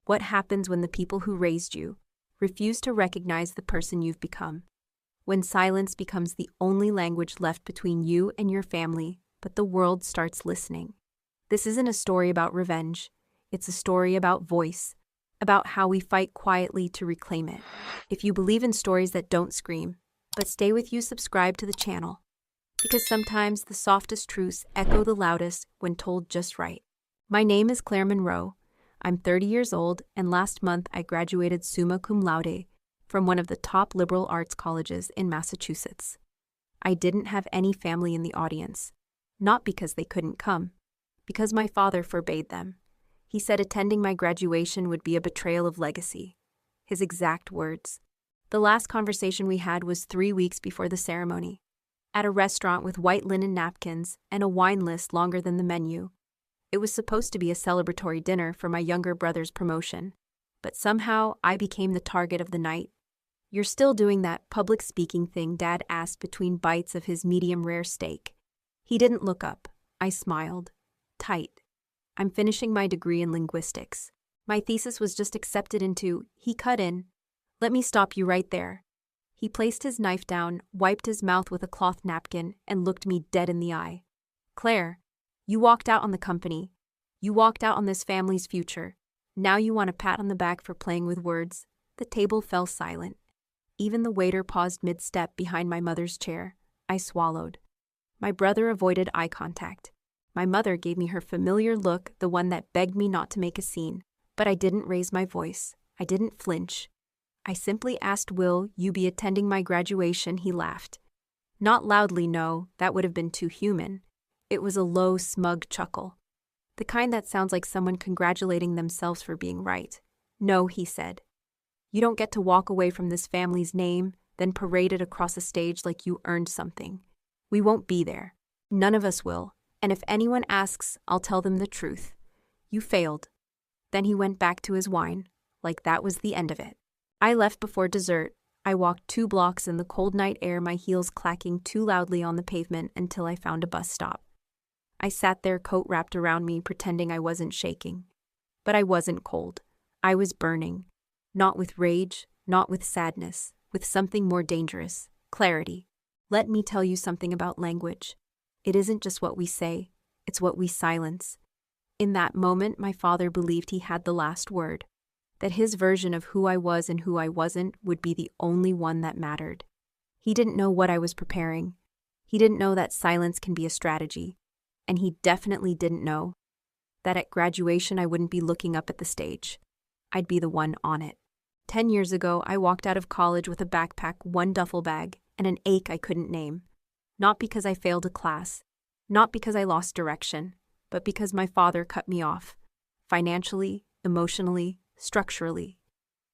What happens when the people who raised you refuse to recognize the person you've become? When silence becomes the only language left between you and your family, but the world starts listening. This isn't a story about revenge. It's a story about voice, about how we fight quietly to reclaim it. If you believe in stories that don't scream, but stay with you, subscribe to the channel. Because sometimes the softest truths echo the loudest when told just right. My name is Claire Monroe. I'm 30 years old, and last month I graduated summa cum laude from one of the top liberal arts colleges in Massachusetts. I didn't have any family in the audience, not because they couldn't come, because my father forbade them. He said attending my graduation would be a betrayal of legacy. His exact words. The last conversation we had was 3 weeks before the ceremony, at a restaurant with white linen napkins and a wine list longer than the menu. It was supposed to be a celebratory dinner for my younger brother's promotion, but somehow I became the target of the night. "You're still doing that public speaking thing?" Dad asked between bites of his medium-rare steak. He didn't look up. I smiled. Tight. "I'm finishing my degree in linguistics. My thesis was just accepted into." He cut in. "Let me stop you right there." He placed his knife down, wiped his mouth with a cloth napkin, and looked me dead in the eye. "Claire, you walked out on the company. You walked out on this family's future. Now you want a pat on the back for playing with words." The table fell silent. Even the waiter paused mid-step behind my mother's chair. I swallowed. My brother avoided eye contact. My mother gave me her familiar look, the one that begged me not to make a scene. But I didn't raise my voice. I didn't flinch. I simply asked, "Will you be attending my graduation?" He laughed. Not loudly, no, that would have been too human. It was a low, smug chuckle. The kind that sounds like someone congratulating themselves for being right. "No," he said. "You don't get to walk away from this family's name, then parade it across a stage like you earned something. We won't be there. None of us will. And if anyone asks, I'll tell them the truth. You failed." Then he went back to his wine, like that was the end of it. I left before dessert. I walked 2 blocks in the cold night air, my heels clacking too loudly on the pavement until I found a bus stop. I sat there, coat wrapped around me, pretending I wasn't shaking. But I wasn't cold. I was burning. Not with rage, not with sadness, with something more dangerous: clarity. Let me tell you something about language. It isn't just what we say, it's what we silence. In that moment, my father believed he had the last word, that his version of who I was and who I wasn't would be the only one that mattered. He didn't know what I was preparing. He didn't know that silence can be a strategy. And he definitely didn't know that at graduation I wouldn't be looking up at the stage. I'd be the one on it. 10 years ago, I walked out of college with a backpack, 1 duffel bag, and an ache I couldn't name. Not because I failed a class, not because I lost direction, but because my father cut me off. Financially, emotionally, structurally.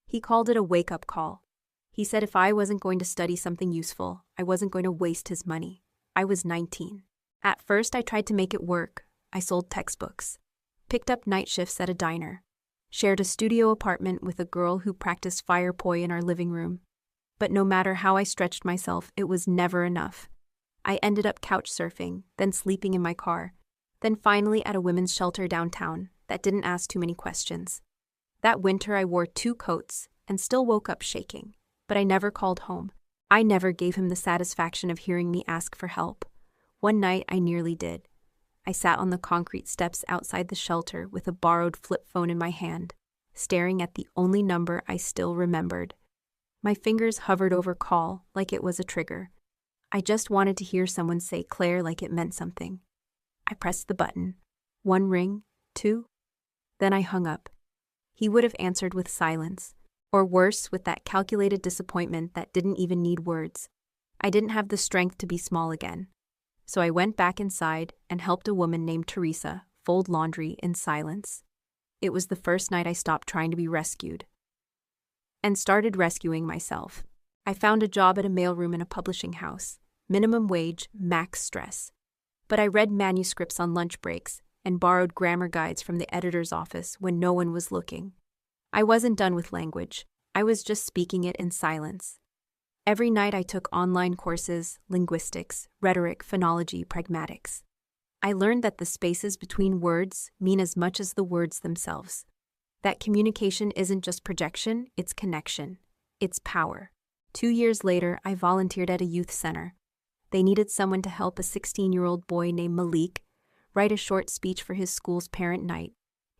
He called it a wake-up call. He said if I wasn't going to study something useful, I wasn't going to waste his money. I was 19. At first, I tried to make it work. I sold textbooks, picked up night shifts at a diner, shared a studio apartment with a girl who practiced fire poi in our living room. But no matter how I stretched myself, it was never enough. I ended up couch surfing, then sleeping in my car, then finally at a women's shelter downtown that didn't ask too many questions. That winter, I wore 2 coats and still woke up shaking, but I never called home. I never gave him the satisfaction of hearing me ask for help. One night, I nearly did. I sat on the concrete steps outside the shelter with a borrowed flip phone in my hand, staring at the only number I still remembered. My fingers hovered over call like it was a trigger. I just wanted to hear someone say Claire like it meant something. I pressed the button. 1 ring, 2. Then I hung up. He would have answered with silence, or worse, with that calculated disappointment that didn't even need words. I didn't have the strength to be small again. So I went back inside and helped a woman named Teresa fold laundry in silence. It was the first night I stopped trying to be rescued and started rescuing myself. I found a job at a mailroom in a publishing house. Minimum wage, max stress. But I read manuscripts on lunch breaks and borrowed grammar guides from the editor's office when no one was looking. I wasn't done with language. I was just speaking it in silence. Every night I took online courses: linguistics, rhetoric, phonology, pragmatics. I learned that the spaces between words mean as much as the words themselves. That communication isn't just projection, it's connection. It's power. 2 years later, I volunteered at a youth center. They needed someone to help a 16-year-old boy named Malik write a short speech for his school's parent night.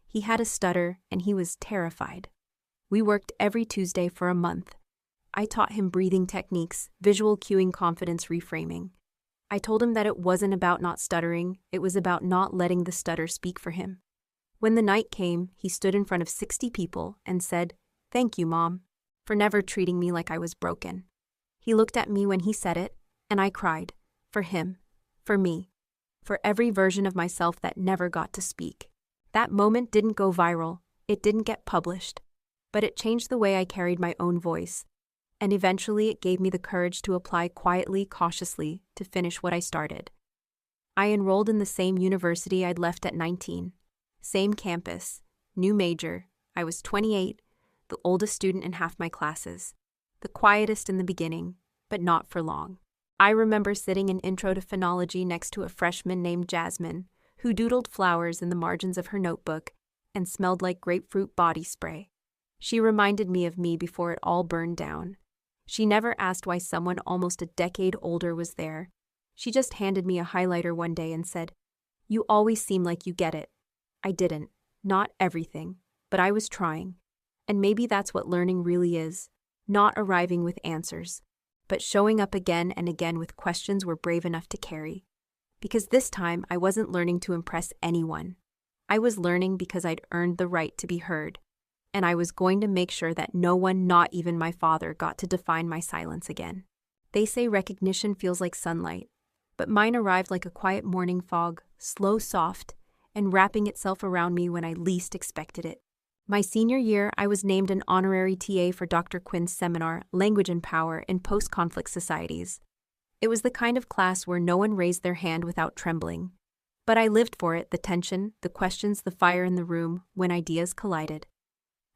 He had a stutter, and he was terrified. We worked every Tuesday for a month. I taught him breathing techniques, visual cueing, confidence reframing. I told him that it wasn't about not stuttering, it was about not letting the stutter speak for him. When the night came, he stood in front of 60 people and said, "Thank you, Mom, for never treating me like I was broken." He looked at me when he said it, and I cried. For him. For me. For every version of myself that never got to speak. That moment didn't go viral, it didn't get published, but it changed the way I carried my own voice, and eventually it gave me the courage to apply quietly, cautiously, to finish what I started. I enrolled in the same university I'd left at 19. Same campus, new major. I was 28, the oldest student in half my classes, the quietest in the beginning, but not for long. I remember sitting in Intro to Phonology next to a freshman named Jasmine, who doodled flowers in the margins of her notebook and smelled like grapefruit body spray. She reminded me of me before it all burned down. She never asked why someone almost a decade older was there. She just handed me a highlighter one day and said, "You always seem like you get it." I didn't. Not everything. But I was trying. And maybe that's what learning really is. Not arriving with answers, but showing up again and again with questions we're brave enough to carry. Because this time, I wasn't learning to impress anyone. I was learning because I'd earned the right to be heard. And I was going to make sure that no one, not even my father, got to define my silence again. They say recognition feels like sunlight, but mine arrived like a quiet morning fog, slow, soft, and wrapping itself around me when I least expected it. My senior year, I was named an honorary TA for Dr. Quinn's seminar, Language and Power in Post-Conflict Societies. It was the kind of class where no one raised their hand without trembling. But I lived for it, the tension, the questions, the fire in the room, when ideas collided.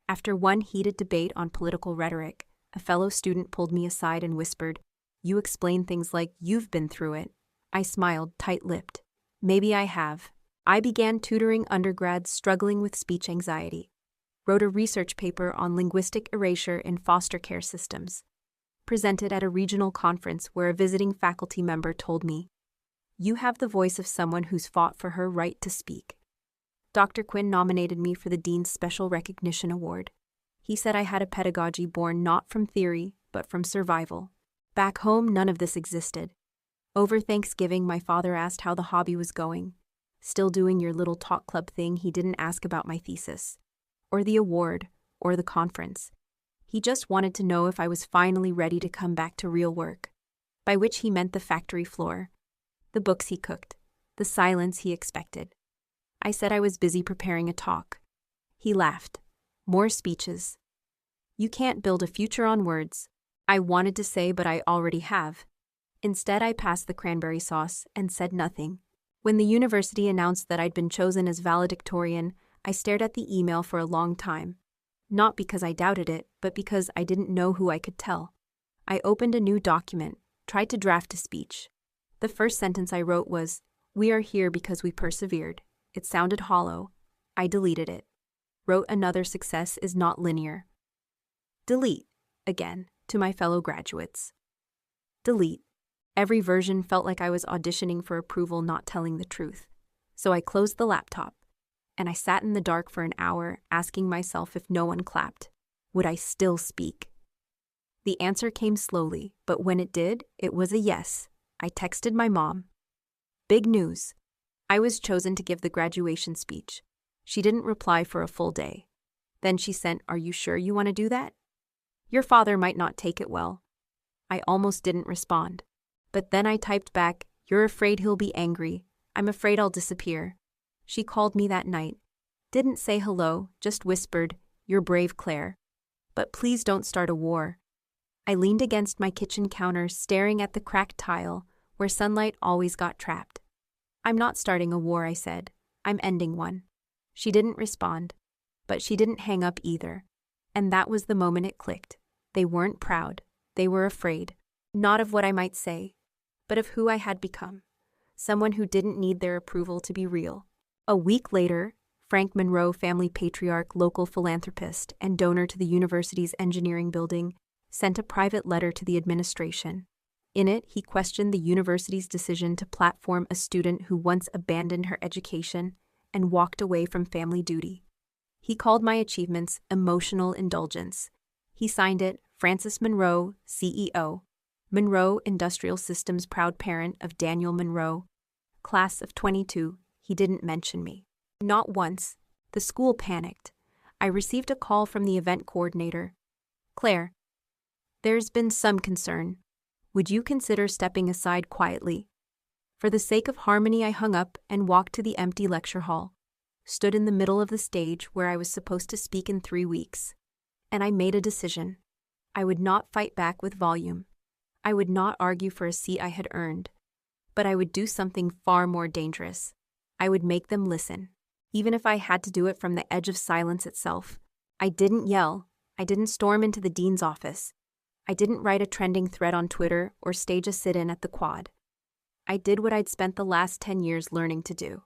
After one heated debate on political rhetoric, a fellow student pulled me aside and whispered, "You explain things like you've been through it." I smiled, tight-lipped. Maybe I have. I began tutoring undergrads struggling with speech anxiety. Wrote a research paper on linguistic erasure in foster care systems. Presented at a regional conference where a visiting faculty member told me, "You have the voice of someone who's fought for her right to speak." Dr. Quinn nominated me for the Dean's Special Recognition Award. He said I had a pedagogy born not from theory, but from survival. Back home, none of this existed. Over Thanksgiving, my father asked how the hobby was going. Still doing your little talk club thing, he didn't ask about my thesis, or the award, or the conference. He just wanted to know if I was finally ready to come back to real work, by which he meant the factory floor, the books he cooked, the silence he expected. I said I was busy preparing a talk. He laughed. More speeches. You can't build a future on words. I wanted to say, but I already have. Instead, I passed the cranberry sauce and said nothing. When the university announced that I'd been chosen as valedictorian, I stared at the email for a long time. Not because I doubted it, but because I didn't know who I could tell. I opened a new document, tried to draft a speech. The first sentence I wrote was, "We are here because we persevered." It sounded hollow. I deleted it. Wrote another, "Success is not linear." Delete, again, to my fellow graduates. Delete. Every version felt like I was auditioning for approval, not telling the truth. So I closed the laptop, and I sat in the dark for an hour, asking myself if no one clapped, would I still speak? The answer came slowly, but when it did, it was a yes. I texted my mom. Big news. I was chosen to give the graduation speech. She didn't reply for a full day. Then she sent, "Are you sure you want to do that? Your father might not take it well." I almost didn't respond. But then I typed back, "You're afraid he'll be angry. I'm afraid I'll disappear." She called me that night. Didn't say hello, just whispered, "You're brave, Claire. But please don't start a war." I leaned against my kitchen counter, staring at the cracked tile, where sunlight always got trapped. "I'm not starting a war," I said. "I'm ending one." She didn't respond, but she didn't hang up either. And that was the moment it clicked. They weren't proud. They were afraid. Not of what I might say, but of who I had become. Someone who didn't need their approval to be real. A week later, Frank Monroe, family patriarch, local philanthropist, and donor to the university's engineering building, sent a private letter to the administration. In it, he questioned the university's decision to platform a student who once abandoned her education and walked away from family duty. He called my achievements emotional indulgence. He signed it, Francis Monroe, CEO. Monroe Industrial Systems, proud parent of Daniel Monroe. Class of 22, he didn't mention me. Not once. The school panicked. I received a call from the event coordinator. Claire, there's been some concern. Would you consider stepping aside quietly? For the sake of harmony, I hung up and walked to the empty lecture hall, stood in the middle of the stage where I was supposed to speak in 3 weeks. And I made a decision. I would not fight back with volume. I would not argue for a seat I had earned. But I would do something far more dangerous. I would make them listen. Even if I had to do it from the edge of silence itself. I didn't yell. I didn't storm into the dean's office. I didn't write a trending thread on Twitter or stage a sit-in at the quad. I did what I'd spent the last 10 years learning to do.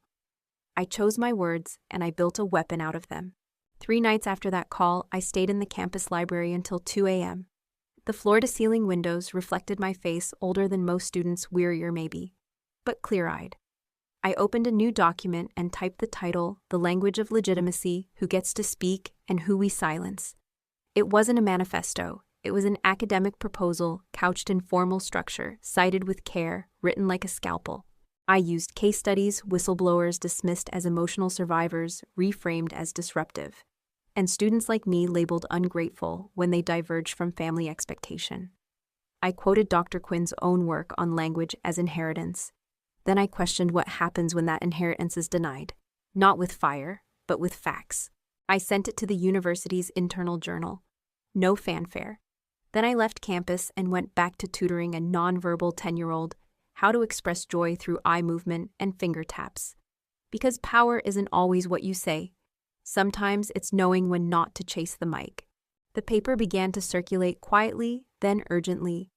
I chose my words, and I built a weapon out of them. 3 nights after that call, I stayed in the campus library until 2 a.m. The floor-to-ceiling windows reflected my face, older than most students, wearier maybe, but clear-eyed. I opened a new document and typed the title, The Language of Legitimacy, Who Gets to Speak and Who We Silence. It wasn't a manifesto. It was an academic proposal, couched in formal structure, cited with care, written like a scalpel. I used case studies, whistleblowers dismissed as emotional survivors, reframed as disruptive, and students like me labeled ungrateful when they diverged from family expectation. I quoted Dr. Quinn's own work on language as inheritance. Then I questioned what happens when that inheritance is denied. Not with fire, but with facts. I sent it to the university's internal journal. No fanfare. Then I left campus and went back to tutoring a nonverbal 10-year-old how to express joy through eye movement and finger taps. Because power isn't always what you say. Sometimes it's knowing when not to chase the mic. The paper began to circulate quietly, then urgently.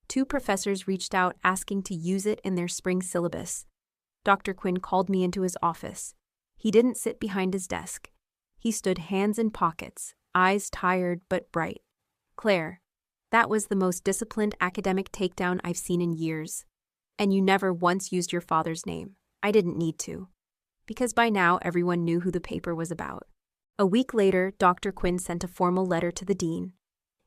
2 professors reached out asking to use it in their spring syllabus. Dr. Quinn called me into his office. He didn't sit behind his desk. He stood hands in pockets, eyes tired but bright. Claire, that was the most disciplined academic takedown I've seen in years. And you never once used your father's name. I didn't need to. Because by now everyone knew who the paper was about. A week later, Dr. Quinn sent a formal letter to the dean.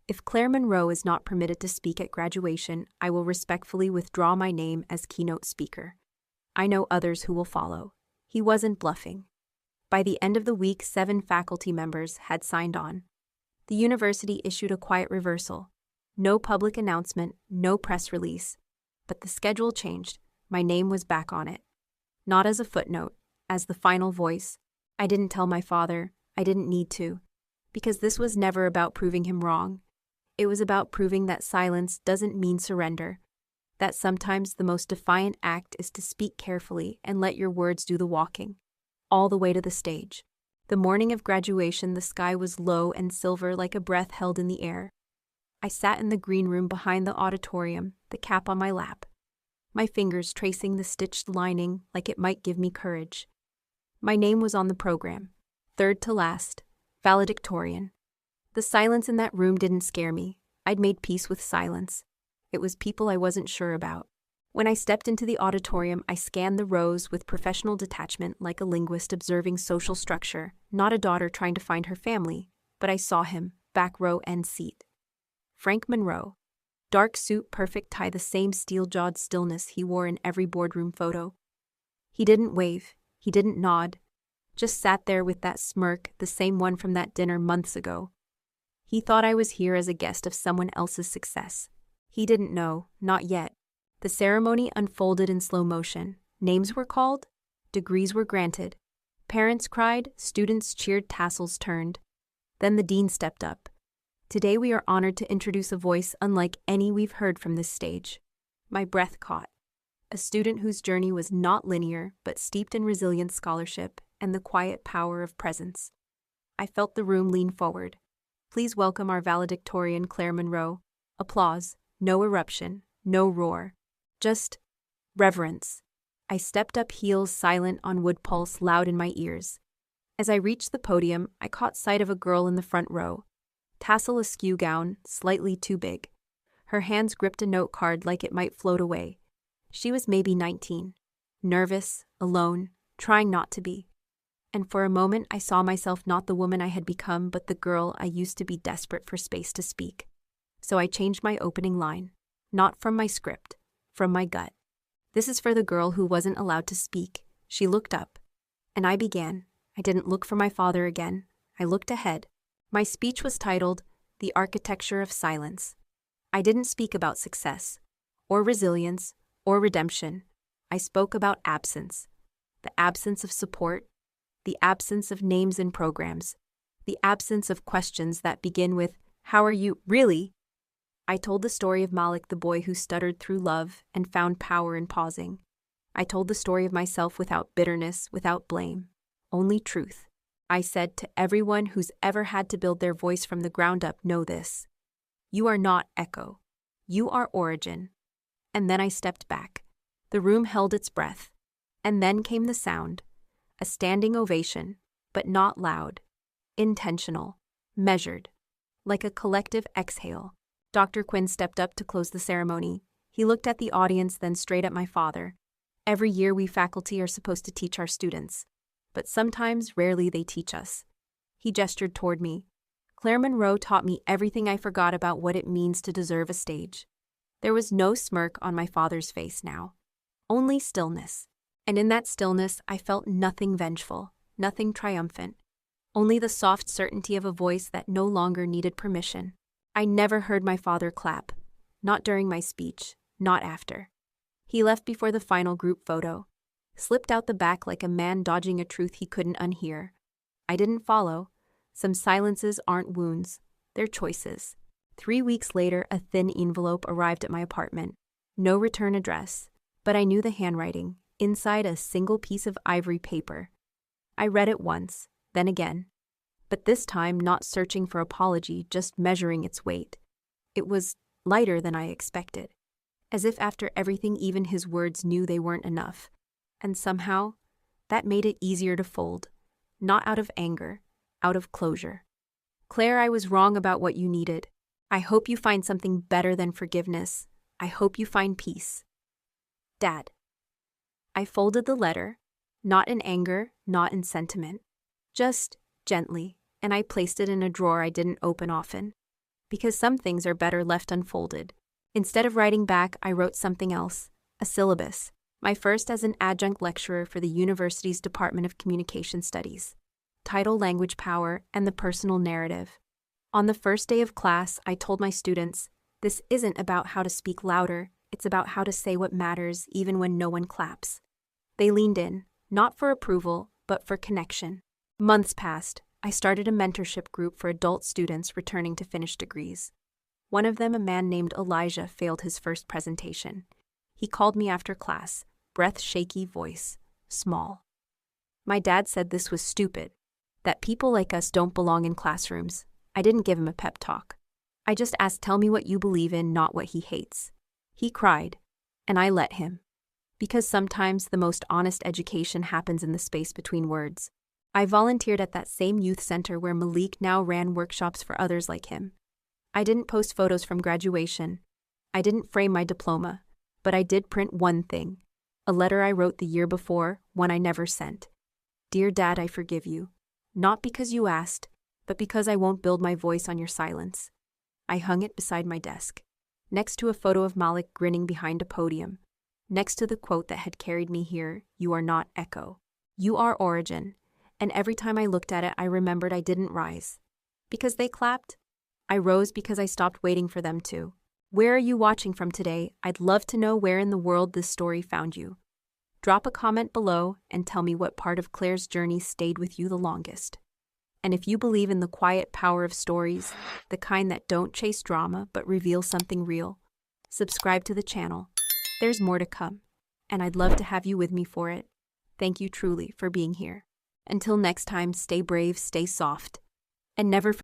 If Claire Monroe is not permitted to speak at graduation, I will respectfully withdraw my name as keynote speaker. I know others who will follow. He wasn't bluffing. By the end of the week, 7 faculty members had signed on. The university issued a quiet reversal. No public announcement, no press release. But the schedule changed. My name was back on it. Not as a footnote, as the final voice. I didn't tell my father. I didn't need to. Because this was never about proving him wrong. It was about proving that silence doesn't mean surrender. That sometimes the most defiant act is to speak carefully and let your words do the walking. All the way to the stage. The morning of graduation, the sky was low and silver like a breath held in the air. I sat in the green room behind the auditorium, the cap on my lap. My fingers tracing the stitched lining like it might give me courage. My name was on the program. 3rd to last. Valedictorian. The silence in that room didn't scare me. I'd made peace with silence. It was people I wasn't sure about. When I stepped into the auditorium, I scanned the rows with professional detachment like a linguist observing social structure, not a daughter trying to find her family, but I saw him, back row end seat. Frank Monroe. Dark suit, perfect tie, the same steel-jawed stillness he wore in every boardroom photo. He didn't wave. He didn't nod. Just sat there with that smirk, the same one from that dinner months ago. He thought I was here as a guest of someone else's success. He didn't know, not yet. The ceremony unfolded in slow motion. Names were called. Degrees were granted. Parents cried. Students cheered. Tassels turned. Then the dean stepped up. Today we are honored to introduce a voice unlike any we've heard from this stage. My breath caught. A student whose journey was not linear, but steeped in resilient scholarship and the quiet power of presence. I felt the room lean forward. Please welcome our valedictorian, Claire Monroe. Applause. No eruption. No roar. Just reverence. I stepped up, heels silent on wood pulse loud in my ears. As I reached the podium, I caught sight of a girl in the front row. Tassel askew gown, slightly too big. Her hands gripped a note card like it might float away. She was maybe 19. Nervous, alone, trying not to be. And for a moment I saw myself not the woman I had become, but the girl I used to be, desperate for space to speak. So I changed my opening line. Not from my script, from my gut. This is for the girl who wasn't allowed to speak. She looked up. And I began. I didn't look for my father again. I looked ahead. My speech was titled, The Architecture of Silence. I didn't speak about success, or resilience, or redemption. I spoke about absence. The absence of support, the absence of names in programs, the absence of questions that begin with, "How are you, really?" I told the story of Malik, the boy who stuttered through love and found power in pausing. I told the story of myself without bitterness, without blame, only truth. I said to everyone who's ever had to build their voice from the ground up, know this. You are not echo. You are origin. And then I stepped back. The room held its breath. And then came the sound. A standing ovation, but not loud. Intentional. Measured. Like a collective exhale. Dr. Quinn stepped up to close the ceremony. He looked at the audience, then straight at my father. Every year we faculty are supposed to teach our students. But sometimes, rarely, they teach us. He gestured toward me. Claire Monroe taught me everything I forgot about what it means to deserve a stage. There was no smirk on my father's face now. Only stillness. And in that stillness, I felt nothing vengeful, nothing triumphant. Only the soft certainty of a voice that no longer needed permission. I never heard my father clap. Not during my speech, not after. He left before the final group photo. Slipped out the back like a man dodging a truth he couldn't unhear. I didn't follow. Some silences aren't wounds, they're choices. 3 weeks later, a thin envelope arrived at my apartment. No return address, but I knew the handwriting, inside a single piece of ivory paper. I read it once, then again. But this time not searching for apology, just measuring its weight. It was lighter than I expected. As if after everything, even his words knew they weren't enough. And somehow, that made it easier to fold. Not out of anger, out of closure. Claire, I was wrong about what you needed. I hope you find something better than forgiveness. I hope you find peace. Dad. I folded the letter, not in anger, not in sentiment. Just gently, and I placed it in a drawer I didn't open often. Because some things are better left unfolded. Instead of writing back, I wrote something else, a syllabus. My first as an adjunct lecturer for the university's Department of Communication Studies. Title, Language Power, and the Personal Narrative. On the first day of class, I told my students, this isn't about how to speak louder, it's about how to say what matters even when no one claps. They leaned in, not for approval, but for connection. Months passed. I started a mentorship group for adult students returning to finish degrees. One of them, a man named Elijah, failed his first presentation. He called me after class, breath shaky, voice small. My dad said this was stupid, that people like us don't belong in classrooms. I didn't give him a pep talk. I just asked, tell me what you believe in, not what he hates. He cried, and I let him. Because sometimes the most honest education happens in the space between words. I volunteered at that same youth center where Malik now ran workshops for others like him. I didn't post photos from graduation. I didn't frame my diploma, but I did print one thing. A letter I wrote the year before, one I never sent. Dear Dad, I forgive you. Not because you asked, but because I won't build my voice on your silence. I hung it beside my desk, next to a photo of Malik grinning behind a podium, next to the quote that had carried me here, you are not echo. You are origin. And every time I looked at it, I remembered I didn't rise. Because they clapped. I rose because I stopped waiting for them to. Where are you watching from today? I'd love to know where in the world this story found you. Drop a comment below and tell me what part of Claire's journey stayed with you the longest. And if you believe in the quiet power of stories, the kind that don't chase drama but reveal something real, subscribe to the channel. There's more to come, and I'd love to have you with me for it. Thank you truly for being here. Until next time, stay brave, stay soft, and never